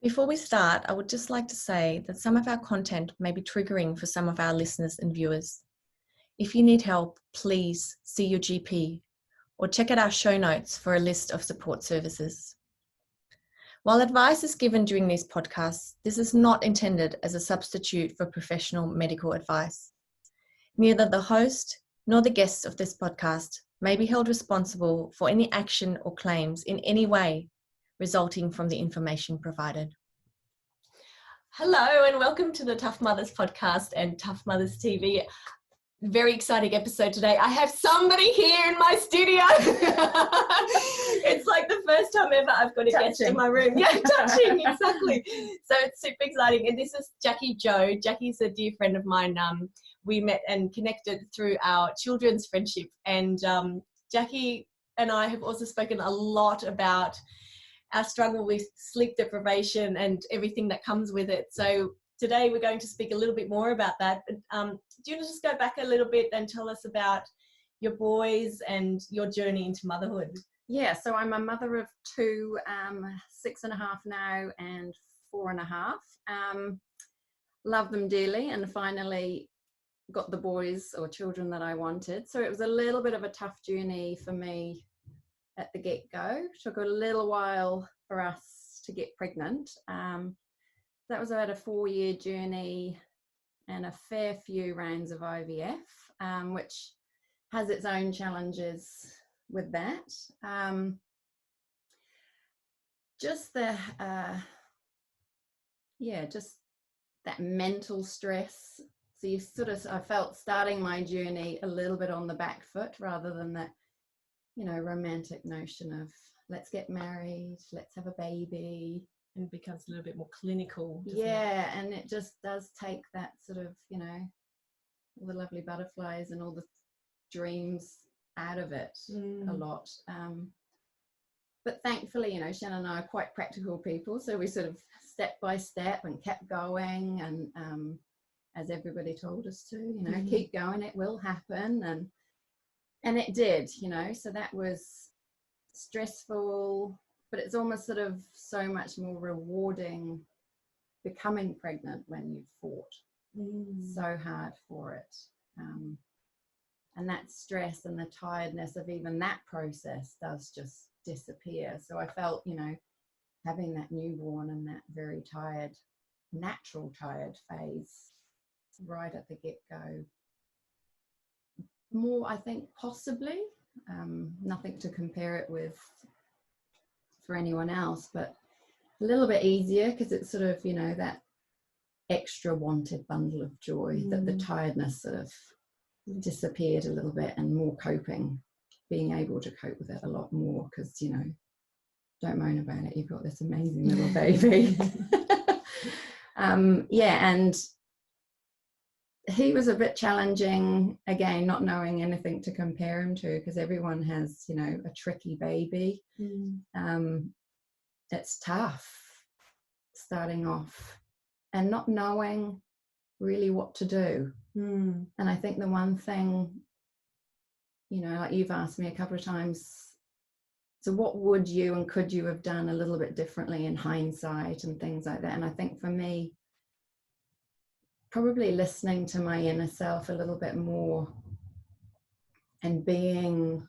Before we start, I would just like to say that some of our content may be triggering for some of our listeners and viewers. If you need help, please see your GP or check out our show notes for a list of support services. While advice is given during these podcasts, this is not intended as a substitute for professional medical advice. Neither the host nor the guests of this podcast may be held responsible for any action or claims in any way resulting from the information provided. Hello and welcome to the Tough Mothers podcast and Tough Mothers TV. Very exciting episode today. I have somebody here in my studio. It's like the first time ever I've got a guest in my room. Yeah, touching, exactly. So it's super exciting. And this is Jackie Jo. Jackie's a dear friend of mine. We met and connected through our children's friendship. And Jackie and I have also spoken a lot about our struggle with sleep deprivation and everything that comes with it. So today we're going to speak a little bit more about that. Do you want to just go back a little bit and tell us about your boys and your journey into motherhood? Yeah, so I'm a mother of two, 6.5 now and 4.5. Love them dearly and finally got the boys or children that I wanted. So it was a little bit of a tough journey for me at the get-go. Took a little while for us to get pregnant. That was about a 4-year journey and a fair few rounds of IVF, which has its own challenges with that. Just that mental stress. So I felt starting my journey a little bit on the back foot rather than that, romantic notion of let's get married, let's have a baby. And it becomes a little bit more clinical. Yeah, and it just does take that sort of, all the lovely butterflies and all the dreams out of it a lot. But thankfully, Shannon and I are quite practical people, so we sort of step by step and kept going, and as everybody told us to, keep going, it will happen, and it did, so that was stressful. But it's almost sort of so much more rewarding becoming pregnant when you've fought so hard for it. And that stress and the tiredness of even that process does just disappear. So I felt, having that newborn and that very tired, natural tired phase right at the get-go. More, I think, possibly, nothing to compare it with for anyone else, but a little bit easier because it's sort of that extra wanted bundle of joy, that the tiredness sort of disappeared a little bit, and more coping, being able to cope with it a lot more because don't moan about it, you've got this amazing little baby. And he was a bit challenging, again, not knowing anything to compare him to because everyone has, a tricky baby. It's tough starting off and not knowing really what to do. And I think the one thing, like you've asked me a couple of times, so what would you and could you have done a little bit differently in hindsight and things like that? And I think for me, probably listening to my inner self a little bit more and doing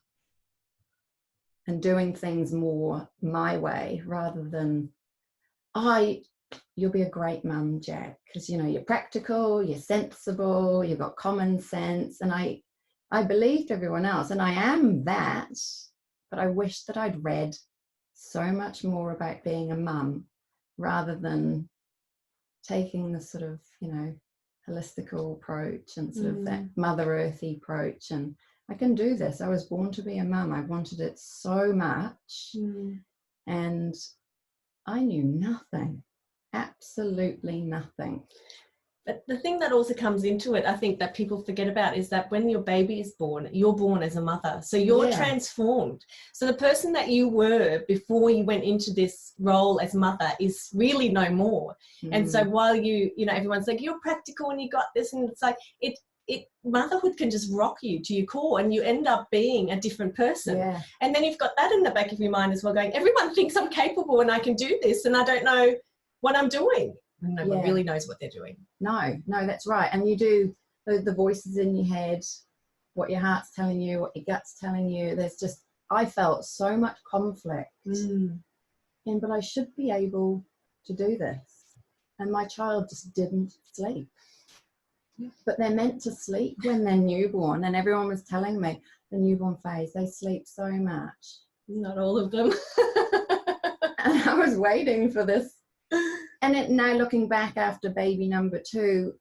things more my way rather than, you'll be a great mum, Jack, because you're practical, you're sensible, you've got common sense. And I believed everyone else, and I am that, but I wish that I'd read so much more about being a mum rather than taking the sort of, holistical approach and sort of that Mother Earthy approach. And I can do this. I was born to be a mum. I wanted it so much. And I knew nothing, absolutely nothing. But the thing that also comes into it, I think that people forget about, is that when your baby is born, you're born as a mother. So you're transformed. So the person that you were before you went into this role as mother is really no more. And so while everyone's like, you're practical and you got this, and it's like, motherhood can just rock you to your core and you end up being a different person. And then you've got that in the back of your mind as well, going, everyone thinks I'm capable and I can do this, and I don't know what I'm doing. No one really knows what they're doing. No, that's right. And you do the voices in your head, what your heart's telling you, what your gut's telling you. There's just, I felt so much conflict. But I should be able to do this. And my child just didn't sleep. But they're meant to sleep when they're newborn. And everyone was telling me the newborn phase, they sleep so much. Not all of them. And I was waiting for this. And now looking back after baby number 2,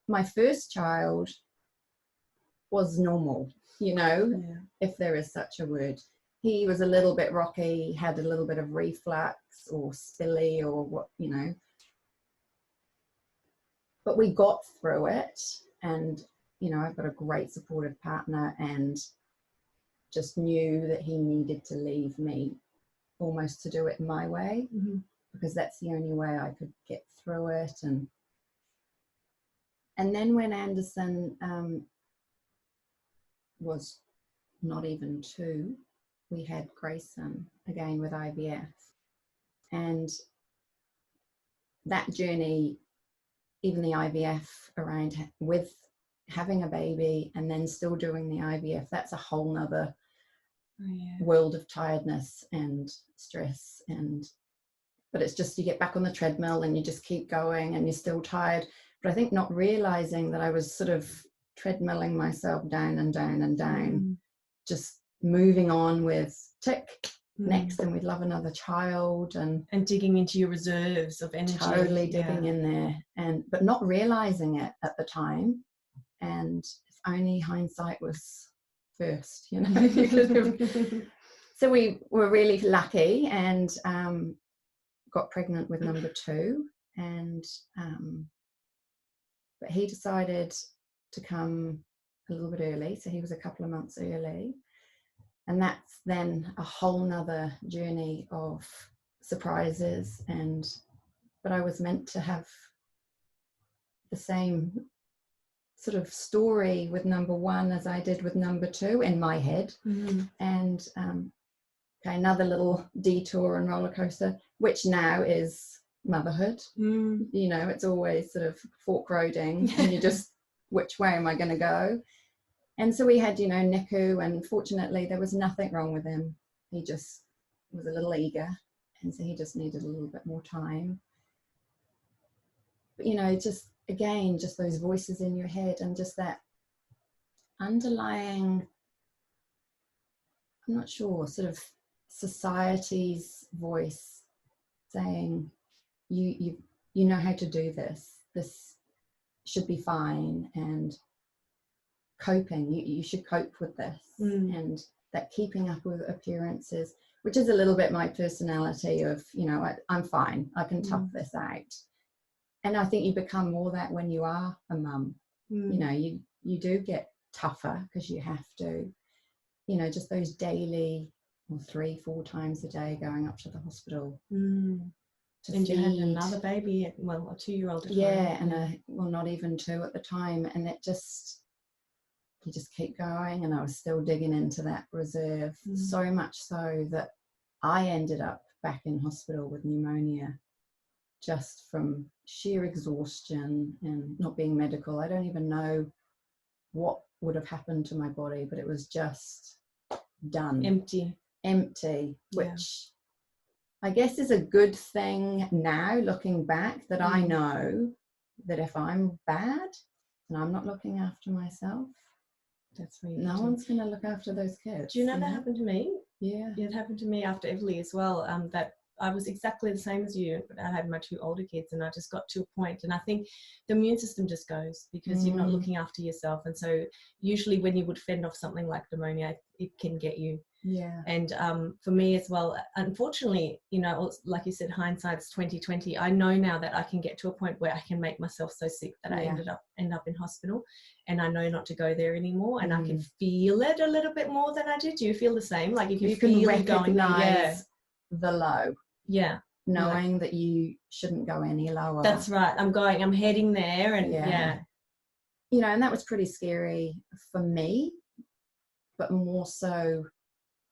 my first child was normal, if there is such a word. He was a little bit rocky, had a little bit of reflux or spilly or what, But we got through it, and, I've got a great supportive partner, and just knew that he needed to leave me almost to do it my way, because that's the only way I could get through it. And then when Anderson was not even 2, we had Grayson again with IVF. And that journey, even the IVF around with having a baby and then still doing the IVF, that's a whole nother world of tiredness and stress. But it's just, you get back on the treadmill and you just keep going and you're still tired. But I think not realizing that I was sort of treadmilling myself down and down and down, just moving on with tick, next, and we'd love another child, and digging into your reserves of energy. Totally digging in there, but not realizing it at the time. And if only hindsight was first, So we were really lucky and got pregnant with number 2, and but he decided to come a little bit early, so he was a couple of months early. And that's then a whole nother journey of surprises. But I was meant to have the same sort of story with number 1 as I did with number 2 in my head. And another little detour and roller coaster, which now is motherhood. It's always sort of fork roading, and you just, which way am I going to go? And so we had, NICU, and fortunately there was nothing wrong with him. He just was a little eager, and so he just needed a little bit more time. But, just, again, just those voices in your head, and just that underlying, I'm not sure, sort of society's voice saying, you know how to do this should be fine, and coping, you should cope with this. And that keeping up with appearances, which is a little bit my personality of, I'm fine, I can tough this out. And I think you become more that when you are a mum. You do get tougher because you have to, just those daily, or 3-4 times a day going up to the hospital. And you had another baby, a 2-year-old. And not even 2 at the time. And it just, you just keep going, and I was still digging into that reserve, so much so that I ended up back in hospital with pneumonia, just from sheer exhaustion and not being medical. I don't even know what would have happened to my body, but it was just done. Empty, which I guess is a good thing now, looking back, that I know that if I'm bad and I'm not looking after myself, that's where no one's going to look after those kids. Do you know that happened to me? Yeah. It happened to me after Everly as well. That I was exactly the same as you, but I had my 2 older kids, and I just got to a point, and I think the immune system just goes because you're not looking after yourself. And so usually when you would fend off something like pneumonia, it can get you. Yeah. And for me as well, unfortunately, like you said, hindsight's 2020. I know now that I can get to a point where I can make myself so sick that I end up in hospital, and I know not to go there anymore. And I can feel it a little bit more than I did. Do you feel the same? Like if you can feel recognize the low. Yeah. Knowing that you shouldn't go any lower. That's right. I'm heading there, and and that was pretty scary for me, but more so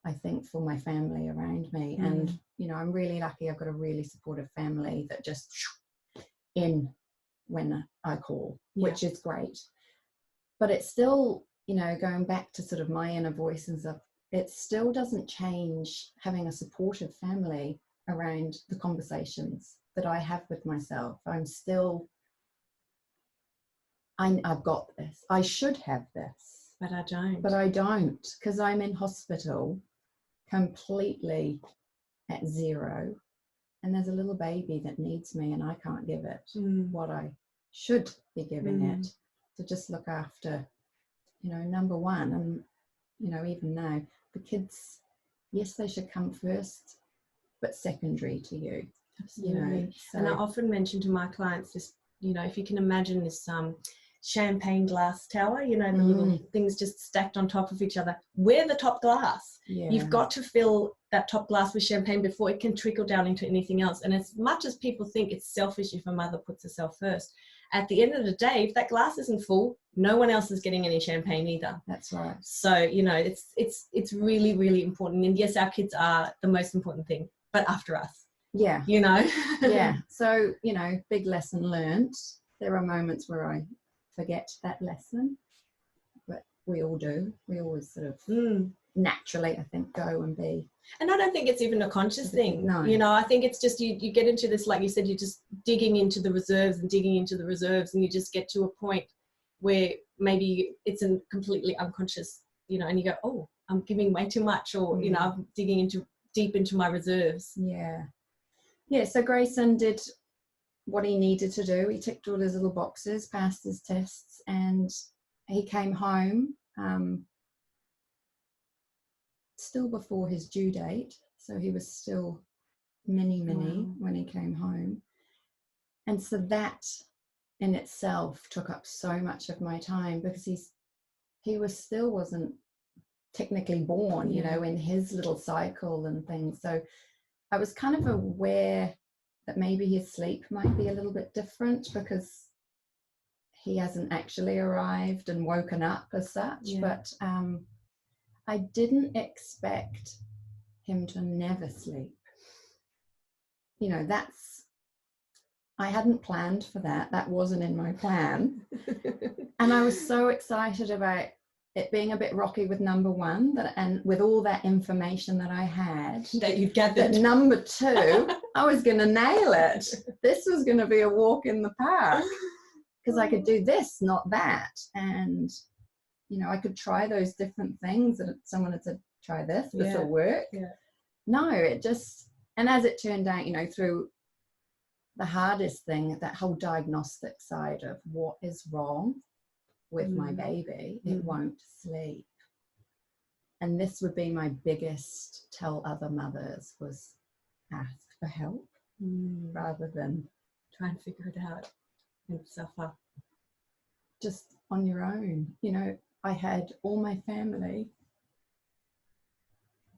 I think, for my family around me. And, you know, I'm really lucky. I've got a really supportive family that just in when I call, which is great. But it's still, you know, going back to sort of my inner voice and stuff, it still doesn't change having a supportive family around the conversations that I have with myself. I'm still, I've got this. I should have this. But I don't. But I don't, because I'm in hospital completely at zero. And there's a little baby that needs me and I can't give it what I should be giving it to just look after, you know, number one. And, you know, even now, the kids, yes, they should come first, but secondary to you. Absolutely. You know, so. And I often mention to my clients this, you know, if you can imagine this champagne glass tower, you know, the little things just stacked on top of each other. We're the top glass. Yeah. You've got to fill that top glass with champagne before it can trickle down into anything else. And as much as people think it's selfish if a mother puts herself first, at the end of the day, if that glass isn't full, no one else is getting any champagne either. That's right. So, you know, it's really, really important. And yes, our kids are the most important thing, but after us. Yeah. You know? Yeah. So, you know, big lesson learned. There are moments where I forget that lesson, but we all do. We always sort of naturally, I think, go and be. And I don't think it's even a conscious thing. No. You know, I think it's just you get into this, like you said, you're just digging into the reserves and digging into the reserves, and you just get to a point where maybe it's a completely unconscious, you know, and you go, oh, I'm giving way too much, or, you know, I'm digging deep into my reserves. Yeah. Yeah, so Grayson did what he needed to do. He ticked all his little boxes, passed his tests, and he came home still before his due date. So he was still mini when he came home. And so that in itself took up so much of my time, because he wasn't technically born, you know, in his little cycle and things. So I was kind of aware that maybe his sleep might be a little bit different because he hasn't actually arrived and woken up as such. But I didn't expect him to never sleep. You know, I hadn't planned for that. That wasn't in my plan. And I was so excited about it being a bit rocky with number one, and with all that information that I had, that you gathered. That number two, I was going to nail it. This was going to be a walk in the park, because I could do this, not that. And, you know, I could try those different things. And someone had said, try this will work. Yeah. No, it just, and as it turned out, you know, through the hardest thing, that whole diagnostic side of what is wrong with my baby, it won't sleep. And this would be my biggest tell other mothers, was ask for help rather than try and figure it out and suffer just on your own. You know, I had all my family,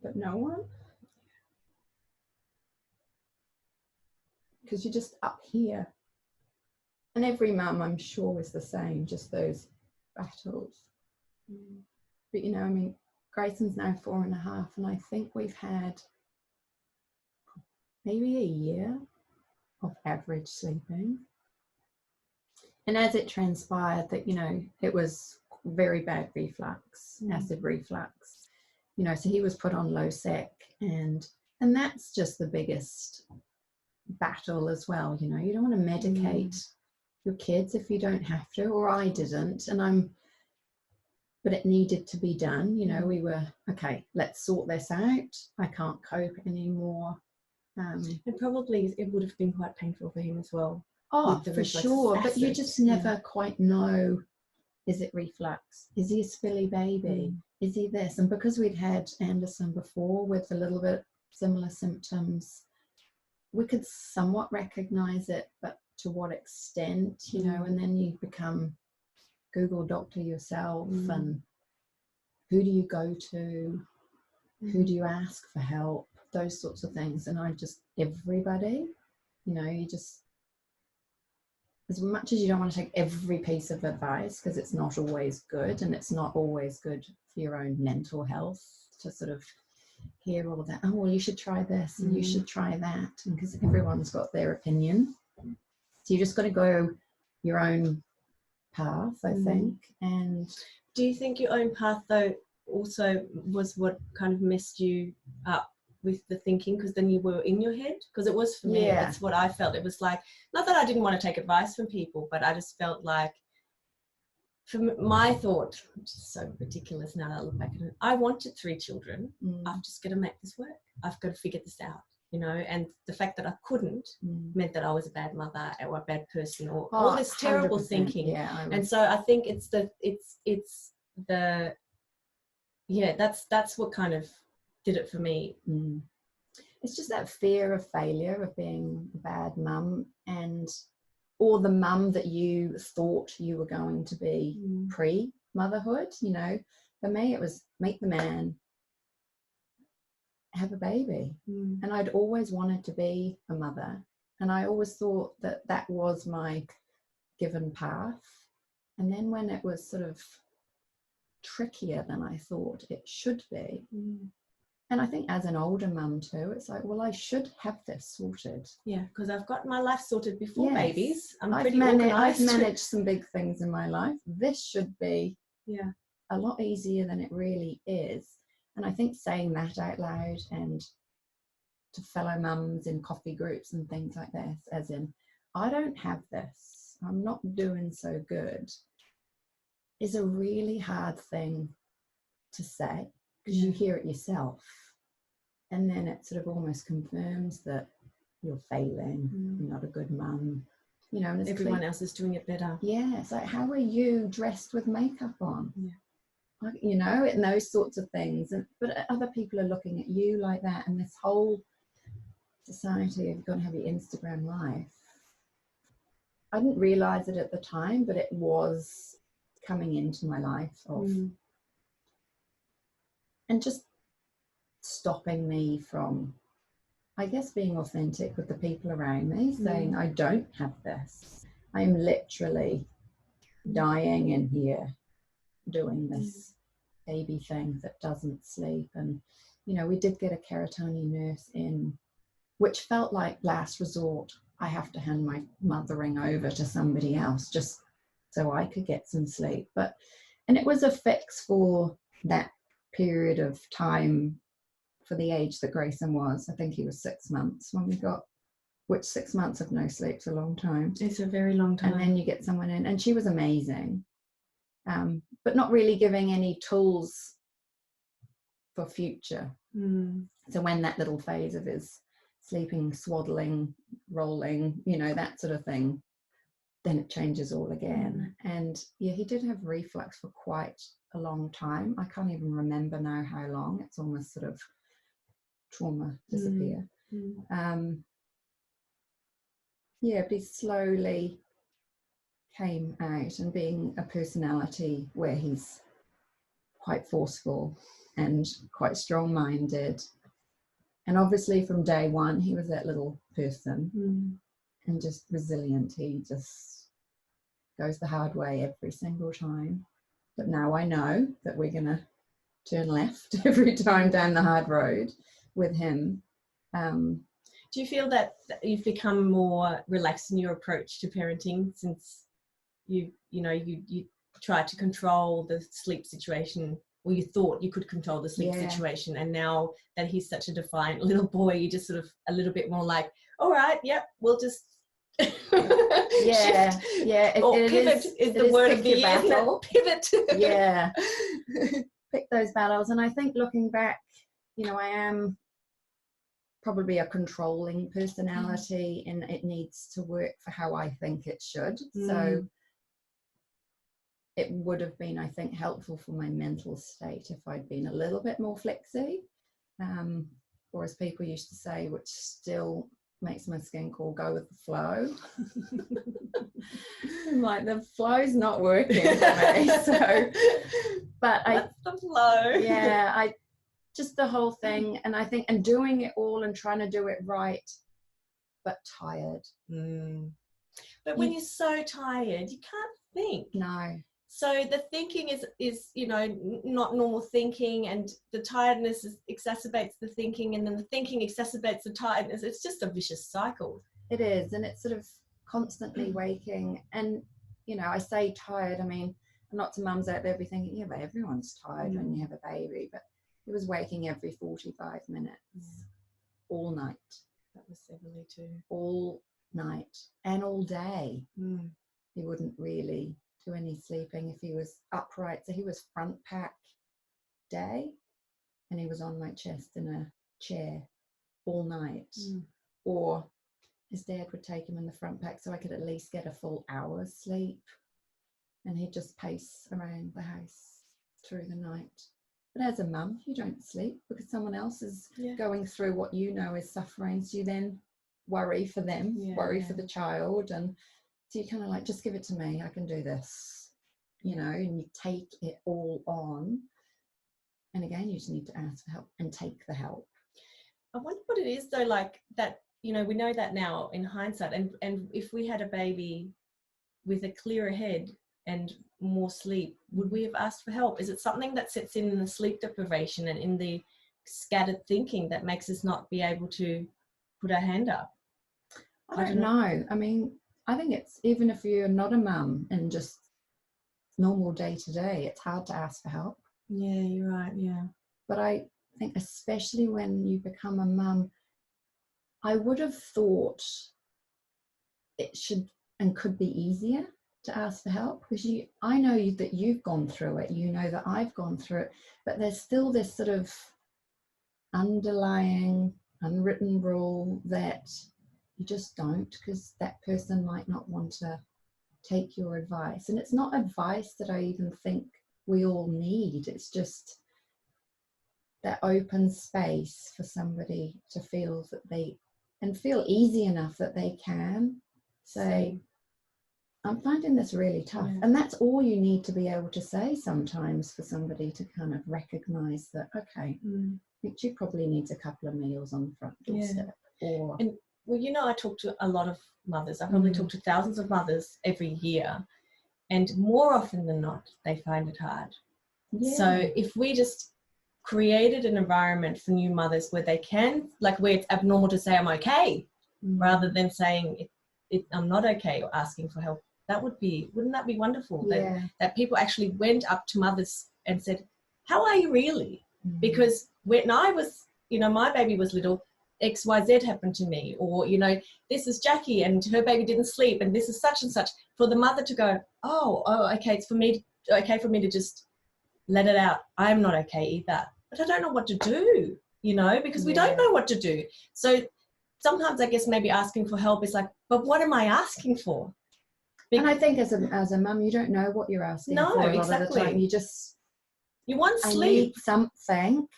but no one, because you're just up here. And every mum, I'm sure, is the same, just those battles. But, you know, I mean, Grayson's now 4.5, and I think we've had maybe a year of average sleeping. And as it transpired that, you know, it was very bad reflux, acid reflux, you know, so he was put on Losec, and that's just the biggest battle as well. You know, you don't want to medicate your kids if you don't have to, or I didn't, but it needed to be done. You know, we were, okay, let's sort this out. I can't cope anymore. And probably it would have been quite painful for him as well. Oh, for sure. But you just never quite know, is it reflux? Is he a spilly baby? Is he this? And because we'd had Anderson before with a little bit similar symptoms, we could somewhat recognize it, but to what extent, you know, and then you become Google doctor yourself, and who do you go to? Who do you ask for help? Those sorts of things. And everybody, you know, you just, as much as you don't want to take every piece of advice, because it's not always good, and it's not always good for your own mental health to sort of hear all that. Oh, well, you should try this and you should try that, because everyone's got their opinion. So you just got to go your own path, I think. And do you think your own path, though, also was what kind of messed you up with the thinking, because then you were in your head? Because it was for me, that's what I felt. It was like, not that I didn't want to take advice from people, but I just felt like, for my thought, which is so ridiculous now that I look back at it, I wanted 3 children. I'm just going to make this work. I've got to figure this out, you know. And the fact that I couldn't meant that I was a bad mother or a bad person, or all this terrible thinking. And so I think it's that's what kind of did it for me. It's just that fear of failure, of being a bad mum, or the mum that you thought you were going to be pre-motherhood. You know, for me it was meet the man, have a baby. And I'd always wanted to be a mother, and I always thought that that was my given path. And then when it was sort of trickier than I thought it should be, and I think as an older mum too, it's like, well, I should have this sorted. Yeah, because I've got my life sorted before babies. I've managed some big things in my life. This should be a lot easier than it really is. And I think saying that out loud, and to fellow mums in coffee groups and things like this, as in, I don't have this, I'm not doing so good, is a really hard thing to say, because you hear it yourself, and then it sort of almost confirms that you're failing, you're not a good mum, you know. And everyone else is doing it better. Yeah, it's like, how are you dressed with makeup on? Like, you know, and those sorts of things. But other people are looking at you like that, and this whole society of, you've got to have your Instagram life. I didn't realise it at the time, but it was coming into my life of and just stopping me from, I guess, being authentic with the people around me, saying, I don't have this. I'm literally dying in here doing this baby thing that doesn't sleep. And, you know, we did get a Karatani nurse in, which felt like last resort. I have to hand my mothering over to somebody else just so I could get some sleep. And it was a fix for that period of time, for the age that Grayson was. I think he was 6 months when we got, which 6 months of no sleep's a long time. It's a very long time. And then you get someone in, and she was amazing, but not really giving any tools for future. So when that little phase of his sleeping, swaddling, rolling, you know, that sort of thing, then it changes all again. And yeah, he did have reflux for quite a long time. I can't even remember now how long. It's almost sort of trauma disappear. Yeah, but he slowly came out, and being a personality where he's quite forceful and quite strong-minded, and obviously from day one he was that little person and just resilient. He just goes the hard way every single time. But now I know that we're gonna turn left every time down the hard road with him. Do you feel that you've become more relaxed in your approach to parenting since you tried to control the sleep situation, or you thought you could control the sleep situation, and now that he's such a defiant little boy, you just sort of a little bit more like, all right, yep, we'll just Pivot is the word of the year. Pivot. Pick those battles. And I think looking back, you know, I am probably a controlling personality, and it needs to work for how I think it should. So it would have been, I think, helpful for my mental state if I'd been a little bit more flexy, or as people used to say, which still makes my skin crawl, go with the flow. I'm like, the flow's not working for me. So, but that's the flow. I just the whole thing, and I think, and doing it all and trying to do it right, but tired. But when you're so tired, you can't think. No. So the thinking is not normal thinking, and the tiredness exacerbates the thinking, and then the thinking exacerbates the tiredness. It's just a vicious cycle. It is, and it's sort of constantly waking. And I say tired, I mean, lots of mums out there be thinking, yeah, but everyone's tired when you have a baby. But he was waking every 45 minutes all night. That was Emily too. All night and all day. He wouldn't really do any sleeping if he was upright. So he was front pack day, and he was on my chest in a chair all night. Or his dad would take him in the front pack so I could at least get a full hour's sleep, and he'd just pace around the house through the night. But as a mum, you don't sleep because someone else is going through what is suffering, so you then worry for them, worry for the child, and so you kind of like, just give it to me, I can do this, and you take it all on. And again, you just need to ask for help and take the help. I wonder what it is though, like that, we know that now in hindsight, and if we had a baby with a clearer head and more sleep, would we have asked for help? Is it something that sits in the sleep deprivation and in the scattered thinking that makes us not be able to put our hand up? I don't know. I mean, I think it's, even if you're not a mum and just normal day to day, it's hard to ask for help. Yeah, you're right. Yeah. But I think especially when you become a mum, I would have thought it should and could be easier to ask for help, because I know that you've gone through it, that I've gone through it, but there's still this sort of underlying unwritten rule that you just don't, because that person might not want to take your advice. And it's not advice that I even think we all need. It's just that open space for somebody to feel that they, and feel easy enough that they can say, I'm finding this really tough. And that's all you need to be able to say sometimes, for somebody to kind of recognize that, okay, I think she probably needs a couple of meals on the front doorstep. Or I talk to a lot of mothers. I probably talk to thousands of mothers every year, and more often than not, they find it hard. So if we just created an environment for new mothers where they can, like, where it's abnormal to say I'm okay, rather than saying I'm not okay or asking for help, wouldn't that be wonderful? That people actually went up to mothers and said, how are you really? Because when I was, my baby was little, XYZ happened to me, or this is Jackie and her baby didn't sleep, and this is such and such. For the mother to go, oh okay, it's okay for me to just let it out. I'm not okay either, but I don't know what to do, because we don't know what to do. So sometimes I guess maybe asking for help is like, but what am I asking for? And I think as a mum, you don't know what you're asking for a lot of the time. You want sleep. I need something.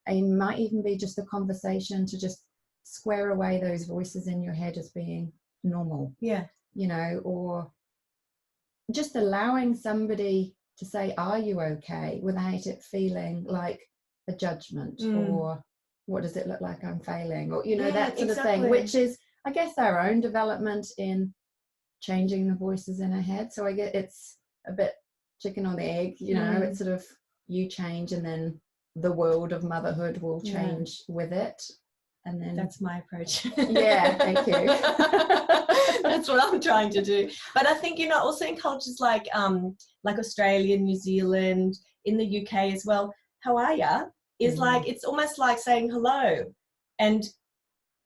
It might even be just a conversation to just square away those voices in your head as being normal. Or just allowing somebody to say, are you okay, without it feeling like a judgment or what does it look like I'm failing, or that sort of thing, which is, I guess, our own development in changing the voices in our head. So I get it's a bit chicken or the egg, it's sort of, you change and then the world of motherhood will change with it. And then that's my approach. Thank you. That's what I'm trying to do. But I think, also in cultures like Australia, New Zealand, in the UK as well, how are ya is like, it's almost like saying hello. And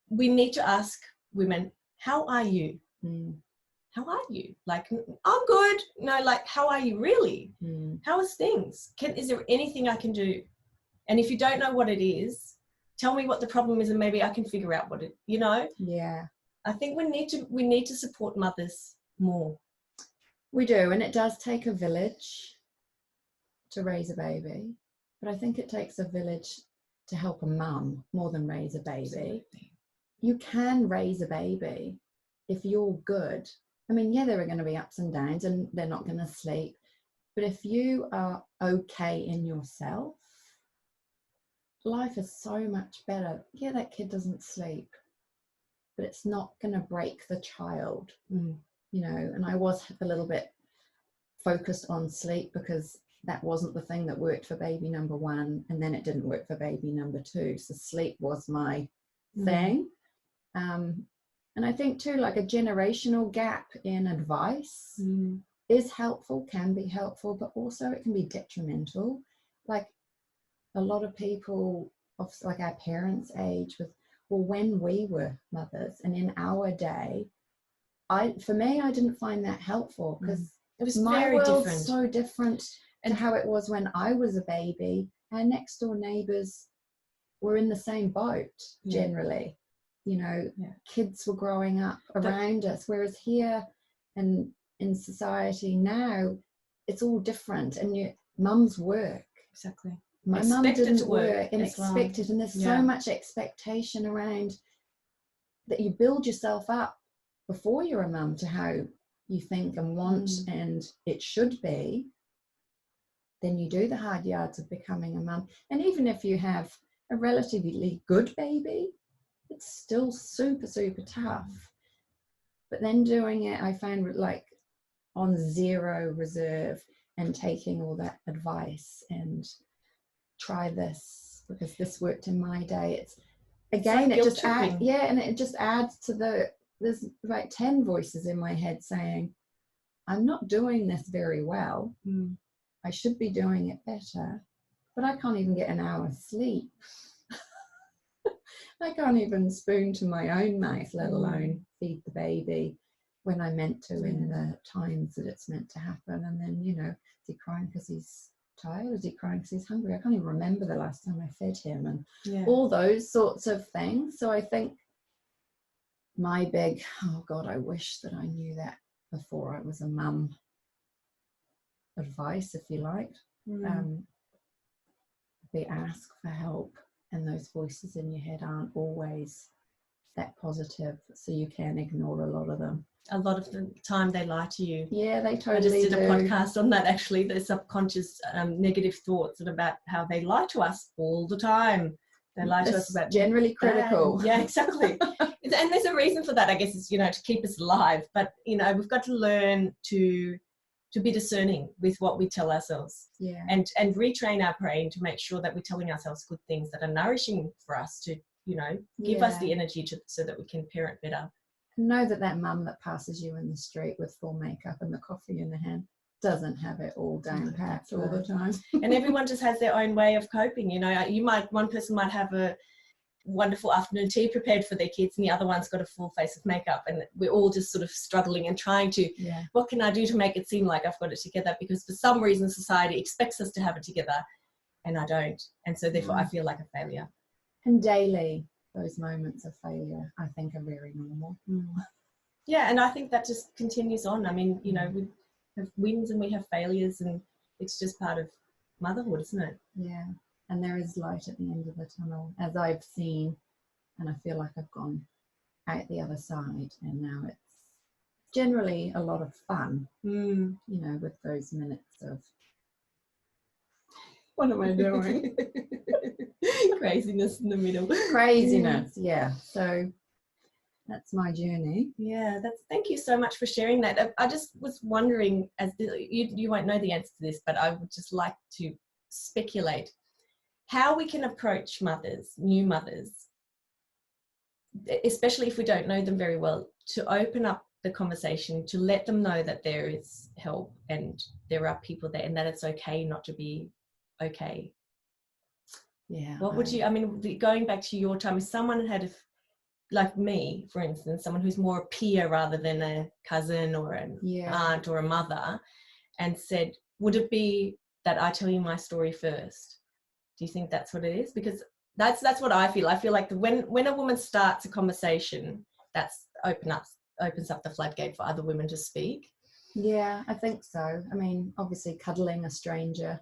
we need to ask women, how are you? How are you? Like, I'm good. No, like, how are you really? How is things? Is there anything I can do? And if you don't know what it is, tell me what the problem is, and maybe I can figure out what it, Yeah. I think we need to support mothers more. We do, and it does take a village to raise a baby, but I think it takes a village to help a mum more than raise a baby. Absolutely. You can raise a baby if you're good. I mean, there are going to be ups and downs, and they're not going to sleep, but if you are okay in yourself, life is so much better. That kid doesn't sleep, but it's not going to break the child, and I was a little bit focused on sleep because that wasn't the thing that worked for baby number 1, and then it didn't work for baby number 2. So sleep was my thing. And I think too, like a generational gap in advice is helpful, can be helpful, but also it can be detrimental. Like a lot of people of like our parents' age with, well, when we were mothers and in our day, for me, I didn't find that helpful because it was my very world's different. so different to how it was when I was a baby. Our next door neighbors were in the same boat generally. You know, kids were growing up around us, whereas here and in society now, it's all different. And your mum's work. Exactly. My mum didn't work and expected, and there's so much expectation around that you build yourself up before you're a mum to how you think and want and it should be. Then you do the hard yards of becoming a mum. And even if you have a relatively good baby, it's still super, super tough. But then doing it, I found like on zero reserve and taking all that advice and try this because this worked in my day. It's again, like it just adds, and it just adds to there's like 10 voices in my head saying, I'm not doing this very well. I should be doing it better, but I can't even get an hour's sleep. I can't even spoon to my own mouth, let alone feed the baby when I meant to in the times that it's meant to happen. And then, you know, is he crying because he's tired? Is he crying because he's hungry? I can't even remember the last time I fed him and all those sorts of things. So I think my big, oh God, I wish that I knew that before I was a mum advice, if you like, be ask for help. And those voices in your head aren't always that positive, so you can ignore a lot of them. A lot of the time they lie to you. Yeah, they totally do. I just did a podcast on that, actually, the subconscious negative thoughts and about how they lie to us all the time. They lie to us about generally critical. Yeah, exactly. And there's a reason for that, I guess, is, you know, to keep us alive. But, you know, we've got to learn to be discerning with what we tell ourselves. Yeah. And retrain our brain to make sure that we're telling ourselves good things that are nourishing for us to, you know, give us the energy so that we can parent better. Know that mum that passes you in the street with full makeup and the coffee in the hand doesn't have it all down packed all the time. And everyone just has their own way of coping. You know, one person might have a wonderful afternoon tea prepared for their kids and the other one's got a full face of makeup, and we're all just sort of struggling and trying to, what can I do to make it seem like I've got it together? Because for some reason society expects us to have it together and I don't. And so therefore I feel like a failure. And daily, those moments of failure, I think, are very normal. Yeah, and I think that just continues on. I mean, you know, we have wins and we have failures, and it's just part of motherhood, isn't it? Yeah, and there is light at the end of the tunnel, as I've seen, and I feel like I've gone out the other side, and now it's generally a lot of fun, you know, with those minutes of, what am I doing? Craziness in the middle. Craziness, yeah. So that's my journey. Yeah, thank you so much for sharing that. I just was wondering, you won't know the answer to this, but I would just like to speculate how we can approach new mothers, especially if we don't know them very well, to open up the conversation, to let them know that there is help and there are people there and that it's okay not to be okay. Yeah. What would you, I mean, going back to your time, if someone had, like me, for instance, someone who's more a peer rather than a cousin or an aunt or a mother, and said, would it be that I tell you my story first? Do you think that's what it is? Because that's what I feel. I feel like when a woman starts a conversation, that's opens up the floodgate for other women to speak. Yeah, I think so. I mean, obviously cuddling a stranger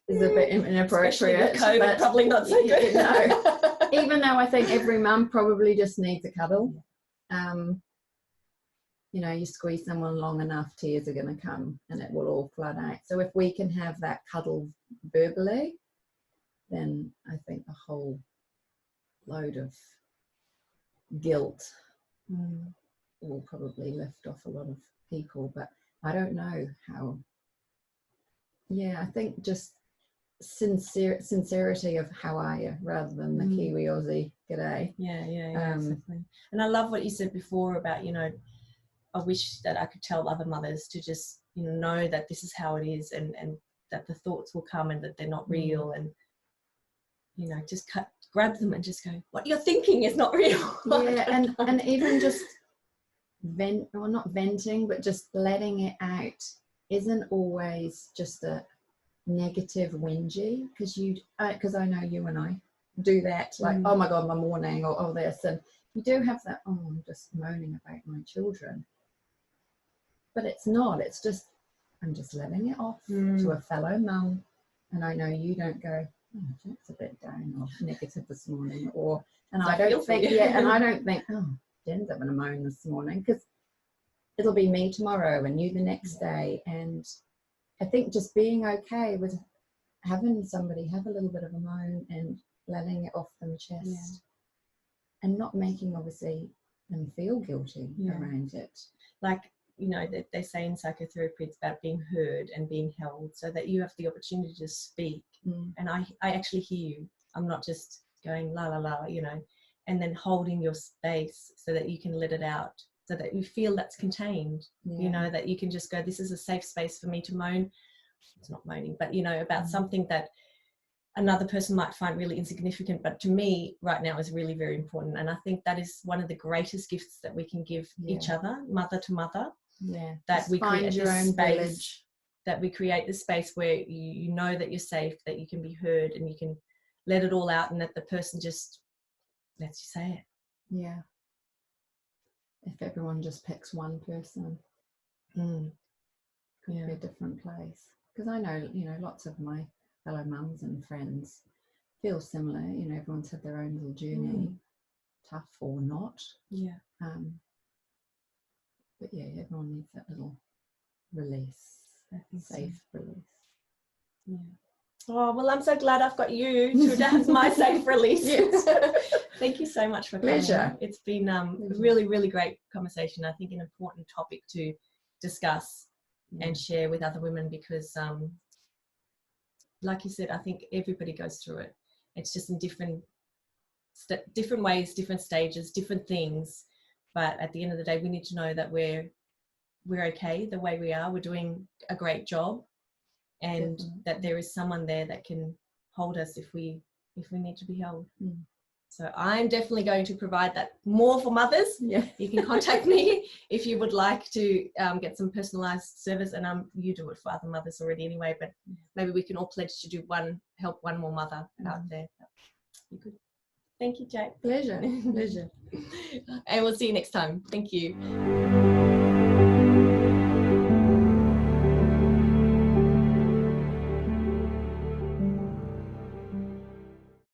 is a bit inappropriate. COVID, but probably not so good. You know, even though I think every mum probably just needs a cuddle. You know, you squeeze someone long enough, tears are going to come and it will all flood out. So if we can have that cuddle verbally, then I think a whole load of guilt will probably lift off a lot of people. But I don't know how. Yeah, I think just sincerity of how are you, rather than the Kiwi Aussie g'day. Yeah, exactly. And I love what you said before about, you know, I wish that I could tell other mothers to just, you know that this is how it is, and that the thoughts will come and that they're not real, and, you know, just grab them and just go, what you're thinking is not real. Yeah, and even just not venting, but just letting it out isn't always just a negative whingy, because I know you and I do that, like, oh my God, my morning, or oh this, and you do have that, oh, I'm just moaning about my children, but it's not, it's just, I'm just letting it off to a fellow mum, and I know you don't go, oh, Jack's a bit down or negative this morning, and I don't think oh, Jen's having a moan this morning, because it'll be me tomorrow and you the next day. And I think just being okay with having somebody have a little bit of a moan and letting it off them chest, and not making, obviously, them feel guilty around it. Like, you know, they say in psychotherapy it's about being heard and being held, so that you have the opportunity to speak. And I actually hear you. I'm not just going la la la, you know, and then holding your space so that you can let it out, so that you feel that's contained, you know, that you can just go, this is a safe space for me to moan. It's not moaning, but, you know, about something that another person might find really insignificant, but to me right now is really very important. And I think that is one of the greatest gifts that we can give each other, mother to mother. Yeah, that just we find create your this own space, village. that we create this space where you know that you're safe, that you can be heard, and you can let it all out, and that the person just lets you say it. Yeah. If everyone just picks one person, could be a different place. Because I know, you know, lots of my fellow mums and friends feel similar. You know, everyone's had their own little journey, tough or not. Yeah. But yeah, everyone needs that little release, safe release. Yeah. Oh, well, I'm so glad I've got you to have my safe release. Thank you so much for coming. Pleasure. It's been a really, really great conversation. I think an important topic to discuss and share with other women, because like you said, I think everybody goes through it. It's just in different ways, different stages, different things. But at the end of the day, we need to know that we're okay the way we are. We're doing a great job, and that there is someone there that can hold us if we need to be held. So I'm definitely going to provide that more for mothers. Yeah. You can contact me if you would like to get some personalised service, and you do it for other mothers already anyway, but maybe we can all pledge to do help one more mother out there. That'd be good. Thank you, Jake. Pleasure. And we'll see you next time. Thank you.